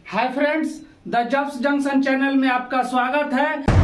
Hi friends, the jobs junction channel में आपका स्वागत है।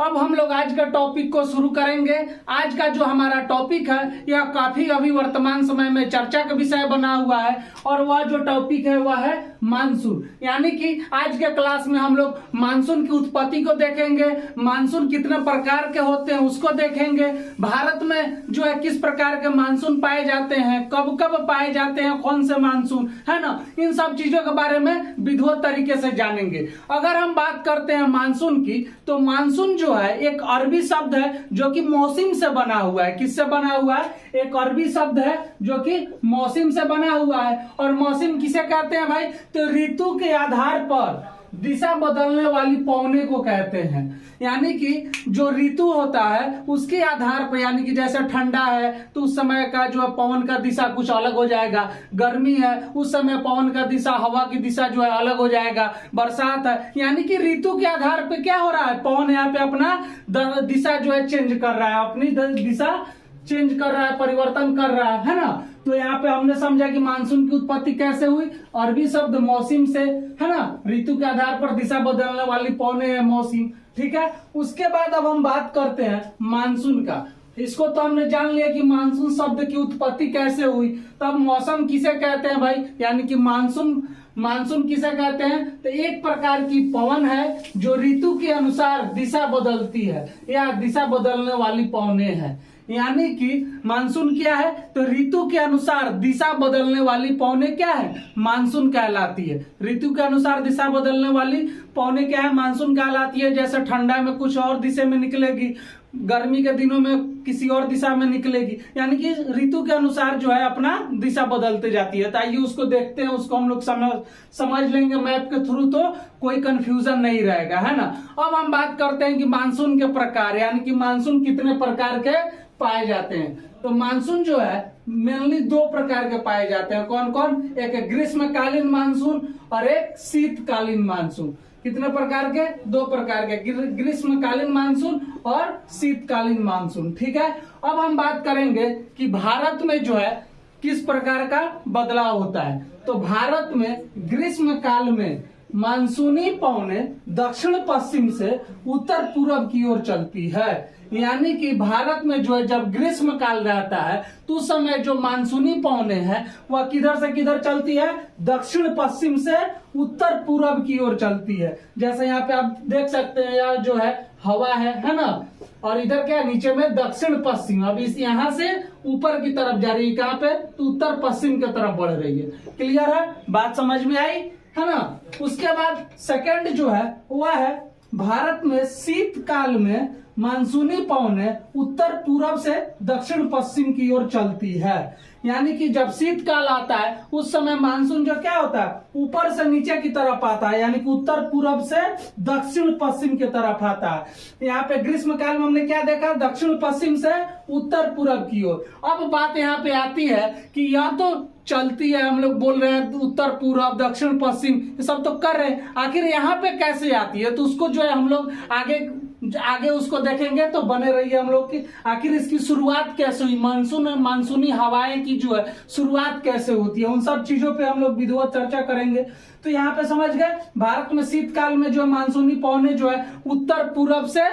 अब हम लोग आज का टॉपिक को शुरू करेंगे। आज का जो हमारा टॉपिक है यह काफी अभी वर्तमान समय में चर्चा का विषय बना हुआ है और वह जो टॉपिक है वह है मानसून। यानी कि आज के क्लास में हम लोग मानसून की उत्पत्ति को देखेंगे, मानसून कितने प्रकार के होते हैं उसको देखेंगे, भारत में जो है किस प्रकार के मानसून पाए जाते हैं, कब कब पाए जाते हैं, कौन से मानसून है ना, इन सब चीजों के बारे में विधिवत तरीके से जानेंगे। अगर हम बात करते हैं मानसून की, तो मानसून जो है एक अरबी शब्द है जो कि मौसम से बना हुआ है। किससे बना हुआ है? एक अरबी शब्द है जो कि मौसम से बना हुआ है। और मौसम किसे कहते हैं भाई? तो ऋतु के आधार पर दिशा बदलने वाली पवने को कहते हैं। यानी कि जो ऋतु होता है उसके आधार पर, यानी कि जैसे ठंडा है तो उस समय का जो है पवन का दिशा कुछ अलग हो जाएगा, गर्मी है उस समय पवन का दिशा, हवा की दिशा जो है अलग हो जाएगा, बरसात है, यानी कि ऋतु के आधार पर क्या हो रहा है, पवन यहाँ पे अपना दिशा जो है चेंज कर रहा है, अपनी दिशा चेंज कर रहा है, परिवर्तन कर रहा है ना। तो यहाँ पे हमने समझा कि मानसून की उत्पत्ति कैसे हुई, अरबी शब्द मौसम से, है ना, ऋतु के आधार पर दिशा बदलने वाली पवने है मौसम। ठीक है, उसके बाद अब हम बात करते हैं मानसून का। इसको तो हमने जान लिया कि मानसून शब्द की उत्पत्ति कैसे हुई। तब मौसम किसे कहते हैं भाई? यानी कि मानसून किसे कहते हैं? तो एक प्रकार की पवन है जो ऋतु के अनुसार दिशा बदलती है या दिशा बदलने वाली पवने है। यानी कि मानसून क्या है? तो ऋतु के अनुसार दिशा बदलने वाली पवने क्या है? मानसून कहलाती है। ऋतु के अनुसार दिशा बदलने वाली पवने क्या है? मानसून कहलाती है। जैसे ठंडा में कुछ और दिशा में निकलेगी, गर्मी के दिनों में किसी और दिशा में निकलेगी, यानी कि ऋतु के अनुसार जो है अपना दिशा बदलते जाती है। तो आइए उसको देखते हैं, उसको हम लोग समझ लेंगे मैप के थ्रू, तो कोई कंफ्यूजन नहीं रहेगा, है ना। अब हम बात करते हैं कि मानसून के प्रकार, यानी कि मानसून कितने प्रकार के पाए जाते हैं। तो मानसून जो है मेनली दो प्रकार के पाए जाते हैं। कौन कौन? एक ग्रीष्मकालीन मानसून और एक शीतकालीन मानसून। कितने प्रकार के? दो प्रकार के, ग्रीष्मकालीन मानसून और शीतकालीन मानसून। ठीक है, अब हम बात करेंगे कि भारत में जो है किस प्रकार का बदलाव होता है। तो भारत में ग्रीष्म काल में मानसूनी पवने दक्षिण पश्चिम से उत्तर पूर्व की ओर चलती है। यानी कि भारत में जो है जब ग्रीष्म काल रहता है तो उस समय जो मानसूनी पवने हैं वह किधर से किधर चलती है? दक्षिण पश्चिम से उत्तर पूर्व की ओर चलती है। जैसे यहाँ पे आप देख सकते हैं, यहाँ जो है हवा है ना, और इधर क्या है? नीचे में दक्षिण पश्चिम। अब इस यहाँ से ऊपर की तरफ जा रही है, कहाँ पे? तो उत्तर पश्चिम की तरफ बढ़ रही है। क्लियर है? बात समझ में आई है ना। उसके बाद सेकंड जो है वह है भारत में शीतकाल में मानसूनी पवने उत्तर पूर्व से दक्षिण पश्चिम की ओर चलती है। यानी कि जब शीतकाल आता है उस समय मानसून जो क्या होता है, ऊपर से नीचे की तरफ आता है, यानी कि उत्तर पूर्व से दक्षिण पश्चिम की तरफ आता है। यहाँ पे ग्रीष्म काल में हमने क्या देखा? दक्षिण पश्चिम से उत्तर पूर्व की ओर। अब बात यहाँ पे आती है कि या तो चलती है, हम लोग बोल रहे हैं उत्तर पूर्व दक्षिण पश्चिम ये सब तो कर रहे हैं, आखिर यहाँ पे कैसे आती है? तो उसको जो है हम लोग आगे उसको देखेंगे। तो बने रहिए हम लोग की आखिर इसकी शुरुआत कैसे हुई, मानसूनी हवाएं की जो है शुरुआत कैसे होती है, उन सब चीजों पे हम लोग विधिवत चर्चा करेंगे। तो यहाँ पे समझ गए, भारत में शीतकाल में जो मानसूनी पवने जो है उत्तर पूर्व से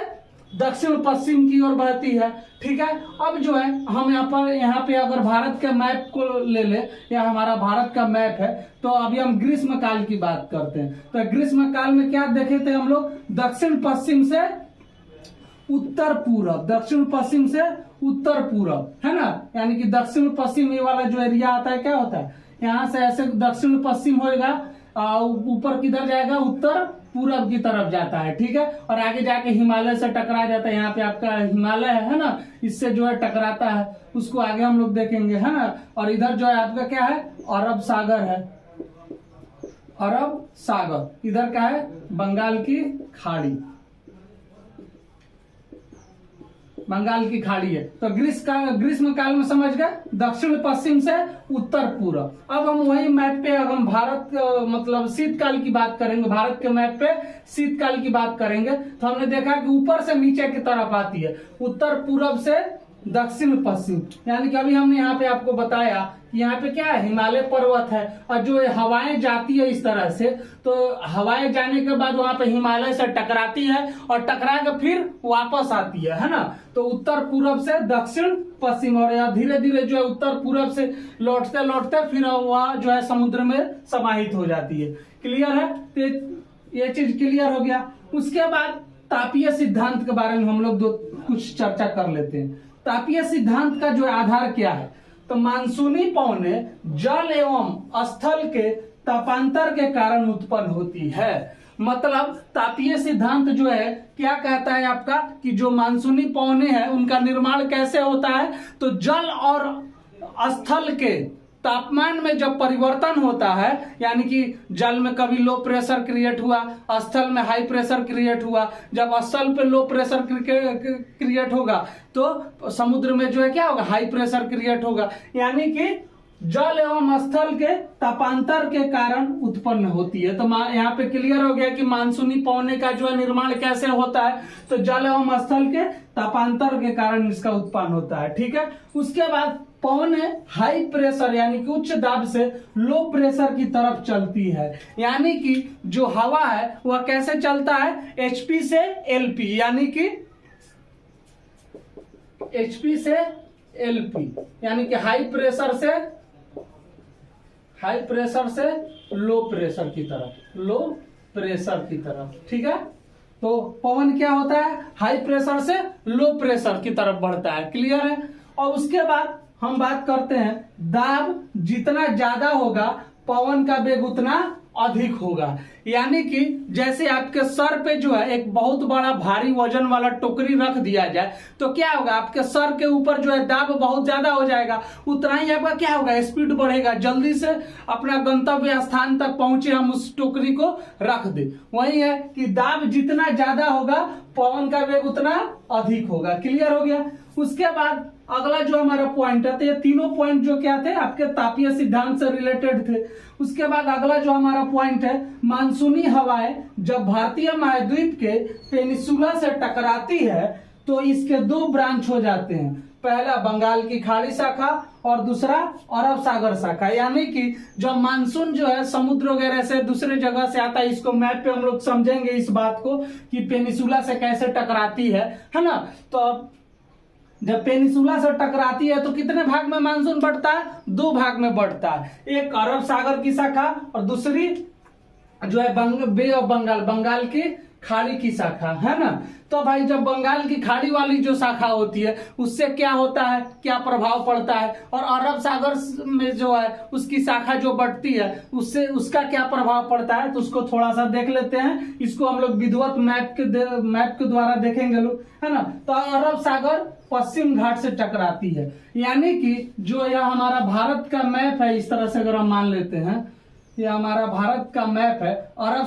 दक्षिण पश्चिम की ओर बहती है। ठीक है, अब जो है हम यहाँ पे अगर भारत के मैप को ले या हमारा भारत का मैप है, तो अभी हम ग्रीष्म काल की बात करते हैं। तो ग्रीष्म काल में क्या देखे थे हम लोग? दक्षिण पश्चिम से उत्तर पूर्व, दक्षिण पश्चिम से उत्तर पूर्व, है ना। यानी कि दक्षिण पश्चिम ये वाला जो एरिया आता है क्या होता है? यहाँ से ऐसे दक्षिण पश्चिम होएगा, ऊपर किधर जाएगा? उत्तर पूरब की तरफ जाता है। ठीक है, और आगे जाके हिमालय से टकरा जाता है। यहाँ पे आपका हिमालय है ना, इससे जो है टकराता है, उसको आगे हम लोग देखेंगे, है ना। और इधर जो है आपका क्या है? अरब सागर है, अरब सागर। इधर क्या है? बंगाल की खाड़ी, बंगाल की खाड़ी है। तो ग्रीष्म काल में समझ गए, दक्षिण पश्चिम से उत्तर पूर्व। अब हम वही मैप पे हम भारत मतलब शीतकाल की बात करेंगे, भारत के मैप पे शीतकाल की बात करेंगे तो हमने देखा कि ऊपर से नीचे की तरफ आती है, उत्तर पूर्व से दक्षिण पश्चिम। यानी कि अभी हमने यहाँ पे आपको बताया कि यहाँ पे क्या है, हिमालय पर्वत है और जो हवाएं जाती है इस तरह से, तो हवाएं जाने के बाद वहां पे हिमालय से टकराती है और टकरा के फिर वापस आती है ना। तो उत्तर पूर्व से दक्षिण पश्चिम और यह धीरे धीरे जो है उत्तर पूर्व से लौटते लौटते फिर वह जो है समुद्र में समाहित हो जाती है। क्लियर है? तो ये चीज क्लियर हो गया। उसके बाद तापीय सिद्धांत के बारे में हम लोग कुछ चर्चा कर लेते हैं। तापीय सिद्धांत का जो आधार क्या है, तो मानसूनी पवनें जल एवं स्थल के तापांतर के कारण उत्पन्न होती है। मतलब तापीय सिद्धांत जो है क्या कहता है आपका कि जो मानसूनी पवनें हैं उनका निर्माण कैसे होता है, तो जल और स्थल के तापमान में जब परिवर्तन होता है, यानी कि जल में कभी लो प्रेशर क्रिएट हुआ, स्थल में हाई प्रेशर क्रिएट हुआ, जब स्थल पे लो प्रेशर क्रिएट होगा तो समुद्र में जो है क्या होगा, हाई प्रेशर क्रिएट होगा। यानी कि जल एवं स्थल के तापांतर के कारण उत्पन्न होती है। तो यहाँ पे क्लियर हो गया कि मानसूनी पवने का जो है निर्माण कैसे होता है, तो जल एवं स्थल के तापांतर के कारण इसका उत्पन्न होता है। ठीक है। उसके बाद पवने हाई प्रेशर यानी कि उच्च दाब से लो प्रेशर की तरफ चलती है। यानी कि जो हवा है वह कैसे चलता है, HP से LP, यानी कि HP से LP, यानी कि हाई प्रेशर से लो प्रेशर की तरफ, ठीक है। तो पवन क्या होता है, हाई प्रेशर से लो प्रेशर की तरफ बढ़ता है। क्लियर है। और उसके बाद हम बात करते हैं, दाब जितना ज्यादा होगा पवन का वेग उतना अधिक होगा। यानी कि जैसे आपके सर पे जो है एक बहुत बड़ा भारी वजन वाला टोकरी रख दिया जाए तो क्या होगा, आपके सर के ऊपर जो है दाब बहुत ज्यादा हो जाएगा, उतना ही आपका क्या होगा, स्पीड बढ़ेगा, जल्दी से अपना गंतव्य स्थान तक पहुंचे हम उस टोकरी को रख दे। वही है कि दाब जितना ज्यादा होगा पवन का वेग उतना अधिक होगा। क्लियर हो गया। उसके बाद अगला जो हमारा पॉइंट है, तो ये तीनों पॉइंट जो क्या थे आपके तापीय सिद्धांत से रिलेटेड थे। उसके बाद अगला जो हमारा पॉइंट है, मानसूनी हवाएं जब भारतीय महाद्वीप के पेनिसुला से टकराती है तो इसके दो ब्रांच हो जाते हैं, पहला बंगाल की खाड़ी शाखा और दूसरा अरब सागर शाखा। यानी कि जब मानसून जो है समुद्र वगैरह से दूसरे जगह से आता है, इसको मैप पे हम लोग समझेंगे इस बात को कि पेनिसुला से कैसे टकराती है ना। तो जब पेनिसुला से टकराती है तो कितने भाग में मानसून बढ़ता है, दो भाग में बढ़ता है, एक अरब सागर की शाखा और दूसरी जो है बे ऑफ बंगाल, बंगाल की खाड़ी की शाखा, है ना। तो भाई जब बंगाल की खाड़ी वाली जो शाखा होती है उससे क्या होता है, क्या प्रभाव पड़ता है, और अरब सागर में जो है उसकी शाखा जो बढ़ती है उससे उसका क्या प्रभाव पड़ता है, तो उसको थोड़ा सा देख लेते हैं। इसको हम लोग विधिवत मैप के द्वारा देखेंगे लोग, है ना। तो अरब सागर पश्चिम घाट से टकराती है। यानी कि जो यह हमारा भारत का मैप है, इस तरह से अगर हम मान लेते हैं ये हमारा भारत का मैप है, अरब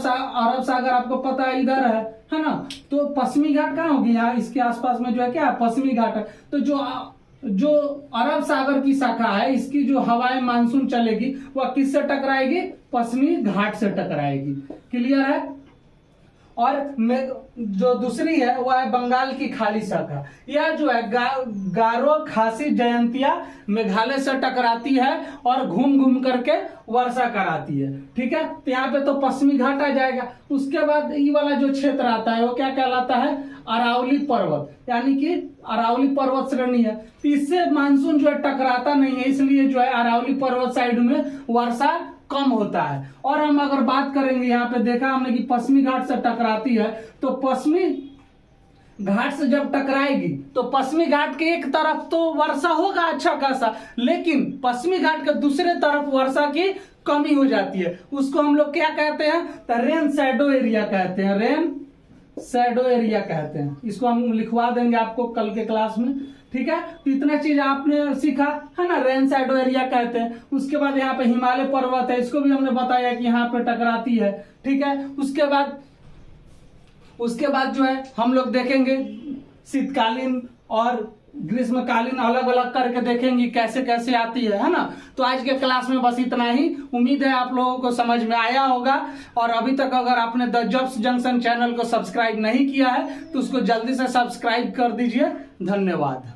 सागर आपको पता है इधर है ना। तो पश्चिमी घाट कहाँ होगी, यहाँ इसके आसपास में जो है क्या पश्चिमी घाट है। तो जो अरब सागर की शाखा है इसकी जो हवाएं मानसून चलेगी वह किससे टकराएगी, पश्चिमी घाट से टकराएगी। क्लियर है। और जो दूसरी है वह है बंगाल की खाड़ी शाखा। यह जो है गारो खासी जयंतिया मेघालय से टकराती है और घूम घूम करके वर्षा कराती है। ठीक है। तो यहाँ पे तो पश्चिमी घाट आ जाएगा। उसके बाद ये वाला जो क्षेत्र आता है वो क्या कहलाता है, अरावली पर्वत, यानी कि अरावली पर्वत श्रेणी है। तो इससे मानसून जो है टकराता नहीं है, इसलिए जो है अरावली पर्वत साइड में वर्षा कम होता है। और हम अगर बात करेंगे, यहाँ पे देखा हमने कि पश्चिमी घाट से टकराती है, तो पश्चिमी घाट से जब टकराएगी तो पश्चिमी घाट के एक तरफ तो वर्षा होगा अच्छा खासा, लेकिन पश्चिमी घाट के दूसरे तरफ वर्षा की कमी हो जाती है। उसको हम लोग क्या कहते हैं, तो रेन शैडो एरिया कहते हैं, रेन शैडो एरिया कहते हैं। इसको हम लिखवा देंगे आपको कल के क्लास में। ठीक है। तो इतना चीज आपने सीखा है ना, रेन शैडो एरिया कहते हैं। उसके बाद यहाँ पे हिमालय पर्वत है, इसको भी हमने बताया कि यहाँ पे टकराती है। ठीक है। उसके बाद जो है हम लोग देखेंगे शीतकालीन और ग्रीष्मकालीन अलग अलग करके देखेंगी कैसे कैसे आती है ना। तो आज के क्लास में बस इतना ही। उम्मीद है आप लोगों को समझ में आया होगा। और अभी तक अगर आपने द जॉब्स जंक्शन चैनल को सब्सक्राइब नहीं किया है तो उसको जल्दी से सब्सक्राइब कर दीजिए। धन्यवाद।